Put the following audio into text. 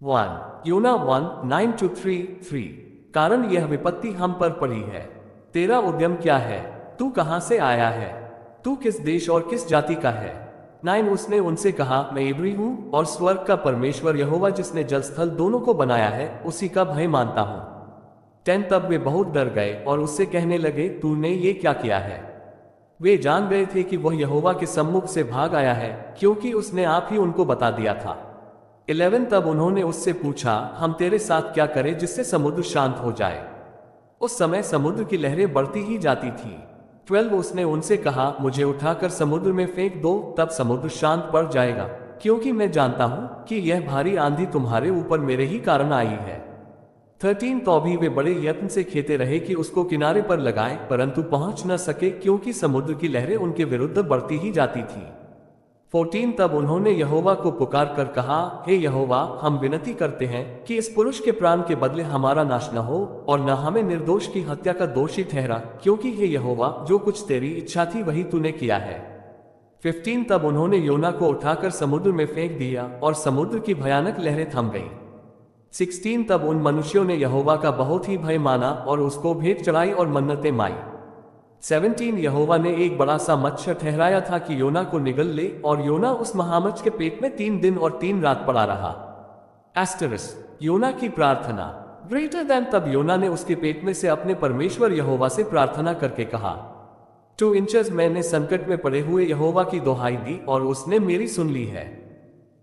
1 योना 1:9-3 कारण यह विपत्ति हम पर पड़ी है। तेरा उद्यम क्या है? तू कहां से आया है? तू किस देश और किस जाति का है? 9 उसने उनसे कहा, मैं इब्री हूं और स्वर्ग का परमेश्वर यहोवा जिसने जल स्थल दोनों को बनाया है उसी का भय मानता हूं। 10 तब वे बहुत डर गए और उससे कहने लगे, तूने ये क्या किया है? वे जान गए थे कि वह यहोवा के सम्मुख से भाग आया है, क्योंकि उसने आप ही उनको बता दिया था। 11 तब उन्होंने उससे पूछा, हम तेरे साथ क्या करें जिससे समुद्र शांत हो जाए? उस समय समुद्र की लहरें बढ़ती ही जाती थी। 12 उसने उनसे कहा, मुझे उठाकर समुद्र में फेंक दो, तब समुद्र शांत पड़ जाएगा, क्योंकि मैं जानता हूं कि यह भारी आंधी तुम्हारे ऊपर मेरे ही कारण आई है। 13 तो भी वे बड़े यत्न से खेते रहे कि उसको किनारे पर लगाएं, परंतु पहुंच न सके, क्योंकि समुद्र की लहरें उनके विरुद्ध बढ़ती ही जाती थी। 14 तब उन्होंने यहोवा को पुकार कर कहा, हे यहोवा, हम विनती करते हैं कि इस पुरुष के प्राण के बदले हमारा नाश न हो और न हमें निर्दोष की हत्या का दोषी ठहरा, क्योंकि हे यहोवा, जो कुछ तेरी इच्छा थी वही तूने किया है। 15 तब उन्होंने योना को उठाकर समुद्र में फेंक दिया और समुद्र की भयानक लहरें थम गईं। 16 तब उन मनुष्यों ने यहोवा का बहुत ही भय माना और उसको भेंट चढ़ाई और मन्नतें माई। 17 यहोवा ने एक बड़ा सा मच्छर ठहराया था कि योना को निगल ले, और योना उस महामच्छ के पेट में 3 दिन और 3 रात पड़ा रहा। योना की प्रार्थना ग्रेटर देन तब योना ने उसके पेट में से अपने परमेश्वर यहोवा से प्रार्थना करके कहा, 2 इंचेस मैंने संकट में पड़े हुए यहोवा की दोहाई दी और उसने मेरी सुन ली है।